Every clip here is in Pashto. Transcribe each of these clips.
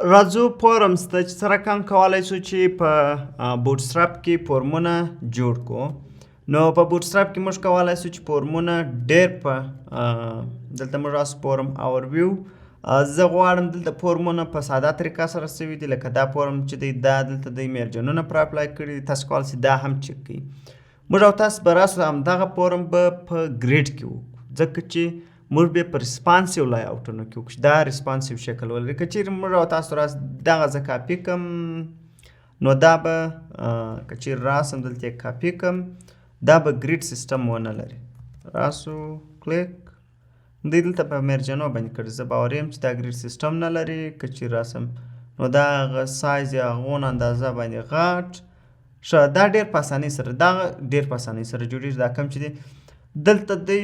راځو فورمز ته چې سره کم کولی شو چې په بوټسټراپ کې فورمونه جوړ کړو. نو په بوټسټراپ کې موږ کولی شو چې فورمونه ډېر په دلته موږ راسو فورم اورویو. زه غواړم دلته فورمونه په ساده طریقه سره سوي دي، لکه دا فورم چې دی دا دلته دی میرجنونه پر اپلای کړي دي، تاسو کولی شئ دا هم چک کړئ. موږ او تاسو به راسو همدغه فورم به په ګریډ کې وکړو، ځکه چې موږ بیا په ریسپانسیو لایاوټونو کې وکړو چې دا ریسپانسیو شکل ولري. که چیرې موږ او تاسو راس دغه زه کاپي کړم نو دا به که چیرې راسم دلته یې کاپي کړم دا به ګریډ سیستم ونه لري. راسو کلیک دی دلته په میرجنو باندې کړي، زه باوري یم چې دا ګریډ سیستم نه لري. که چیرې راسم نو دا هغه سایز یا هغون اندازه باندې غټ ښه دا ډېر په اسانۍ سره دغه ډېر په اسانۍ سره جوړېږي. دا کوم چې دی دلته دی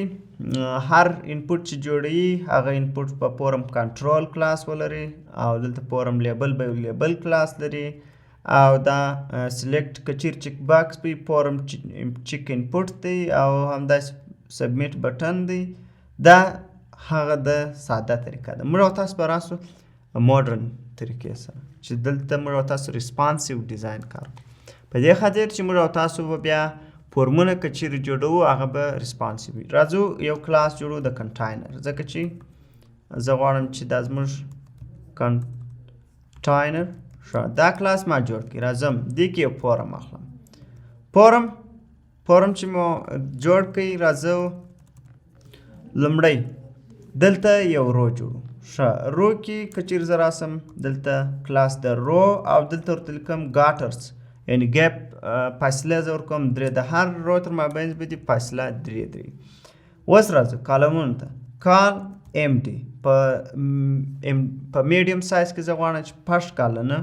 هر انپوټ چې جوړوي هغه انپوټ په فورم کنټرول کلاس ولري او دلته فورم لیبل به لیبل کلاس لري او دا سلیکټ که چیرې چک باکس به فورم چک انپوټ دی او همداسې سبمیټ بټن دی. دا هغه د ساده طریقه ده. موږ او تاسو به راسو ماډرن طریقې سره چې دلته موږ او تاسو ریسپانسیو ډیزاین کار په دې خاطر چې موږ او تاسو به بیا فورمونه که چیرې جوړوو هغه به ریسپانسیو وي. راځو یو کلاس جوړو د کنټاینر، ځکه چې زه غواړم چې دا زموږ کنټاینر ښه دا کلاس ما جوړ کړي. راځم دې کې یو فورم اخلم. فورم چې مو جوړ کړئ راځو لومړی دلته یو رو جوړو. ښه رو کې که چیرې زه راسم دلته کلاس د رو او دلته ورته لیکم ګاټرز یعنی ګیپ فاصله زه ورکوم 3 د هر رو تر مابینځ به دي فاصله 3. اوس راځو کالمونو ته. کال ام ډي په میډیم سایز کې زه غواړم چې 6 کلنه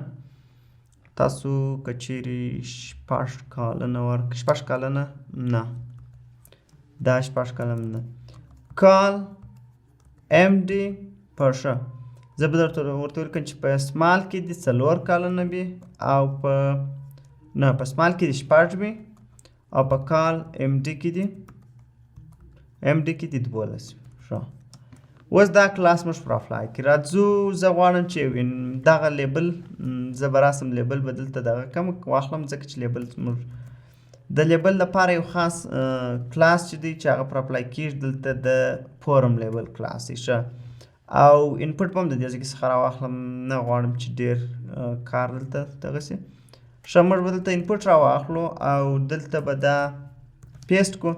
تاسو که چیرې 6 کلنه ورکړئ 6 کلنه نه دا 6 کلنه نه کال ام ډي په ښه زه به درته ورته ولیکم چې په سمال کې دي 4 کلنه وي او په نه په سمال کې دي 6 وي او په کال ام ډي کې دي 12 وي. ښه اوس دا کلاس موږ پر اپلای کړي. راځو زه غواړم چې دغه لیبل زه به راسم لیبل به دلته دغه کم واخلم ځکه چې لیبل موږ د لیبل لپاره یو خاص کلاس چې دی چې هغه پر اپلای کېږي دلته د فورم لیبل کلاس دی. ښه او انپوټ به هم د دې ځای کې څخه راواخلم، نه غواړم چې ډېر کار دلته دغه شي. ښه موږ به دلته انپوټ راواخلو او دلته به دا پیسټ کړو.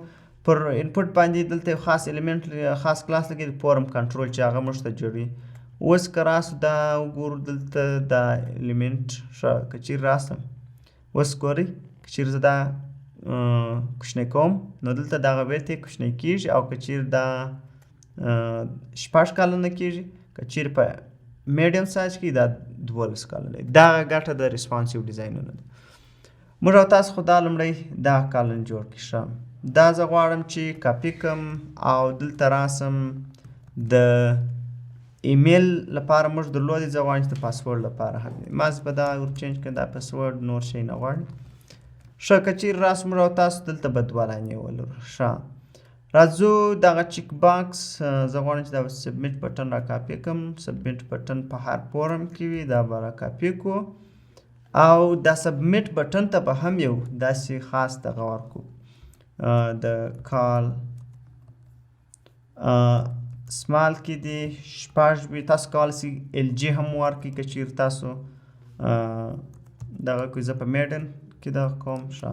پر انپوټ باندې دلته یو خاص الیمنټ خاص کلاس لګي فورم کنټرول چې هغه موږ ته جوړوي. اوس که راسو دا وګورو دلته دا الیمنټ ښه که چیرې راسم اوس ګورئ که چیرې زه دا کوچنی کوم نو دلته دغه بیرته یې کوچنی کېږي او که چیرې دا 6 کلنه کېږي که چیرې په میډیم سایز کې دا 12 کلنه. دغه ګټه د ریسپانسیو ډیزاینونه ده. موږ او تاسو خو دا لومړی دا کالن جوړ کړي. ښه دا زه غواړم چې کاپي کړم او دلته راسم د ایمیل لپاره موږ درلودې، زه غواړم چې د پاسورډ لپاره هم ما زه به دا ور چینج کړم دا پاسورډ نور شی نه غواړي. ښه که چیرې راسو موږ او تاسو دلته به 2 لاینې ولرو. ښه راځو دغه چک باکس زه غواړم چې دا سبمیټ بټن را کاپي کړم. سبمیټ بټن په هر فورم کې وي دا به را کاپي کړو او دا سبمیټ بټن ته به هم یو داسې خاص دغه ورکړو د کال سمال کې دي 6 وي. تاسو کولی شئ ال جي هم ورکړئ که چیرې تاسو دغه کوئ. زه په میډن کې دغه کوم. ښه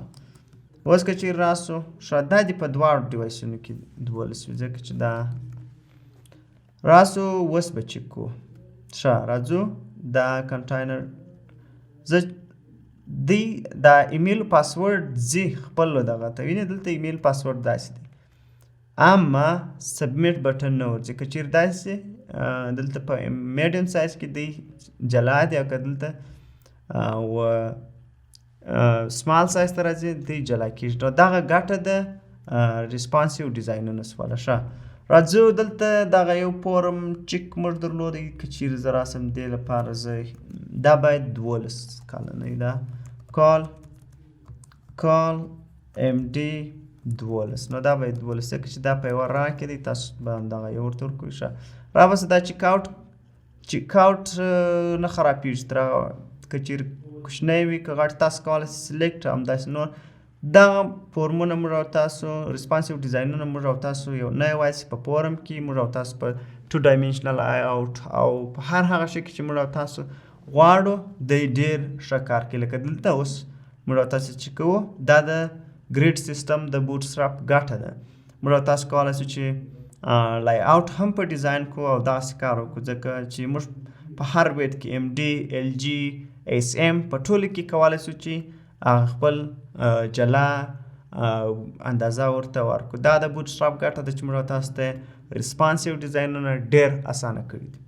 اوس که چیرې راسو ښه دا دې په دواړو ډیوایسونو کې 12 وي ځکه چې دا راسو اوس به چک کړو. ښه راځو دا کنټاینر زه دی دا ایمیل پاسورډ زی خپل دغه ته وینئ دلته ایمیل پاسورډ داسې دی اما سبمیټ بټن نه ورځي. که چیرې داسې دلته په میډیم سایز کې دی جلا دی او که دلته سمال سایز ته راځي دی جلا کېږي. نو دغه ګټه د ریسپانسیو ډیزاینونه سوله. ښه راځو دلته دغه یو فورم چک موږ درلودی که چیرې زه راسم دې لپاره زه دا باید 12 کلنه وي. دا کال ام ډي 12 نو دا باید 12 ځکه چې دا په یوه را کې دی تاسو به همدغه یو ورته ورکوئ. ښه راباسه دا چک آوټ چیک آوټ نه خرابېږي تر هغه که چیرې کوچنی وي که غټ تاسو کولی سئ سلیکټ همداسې نور دغه فورمونه موږ او تاسو ریسپانسیو ډیزاینونه موږ او تاسو یو نه یوازې په فورم کې موږ او تاسو په 2 ډایمنشنل آی آوټ او په هر هغه شي کې چې موږ او تاسو غواړو دی ډېر ښه کار کوي. لکه دلته اوس موږ او تاسو چې کوو دا د ګریډ سیستم د بوټسټراپ ګټه ده. موږ او تاسو کولی سو چې لای آوټ هم په ډیزاین کو او داسې کار وکړو ځکه چې موږ په هر بیت کې ام ډي ال جي ایس ام په ټولو کې کولی سو چې خپل جلا اندازه ورته ورکړو. دا د بوټسټراپ ګټه ده چې موږ تاسو ته ریسپانسیو ډیزاینونه ډېر اسانه کړي دي.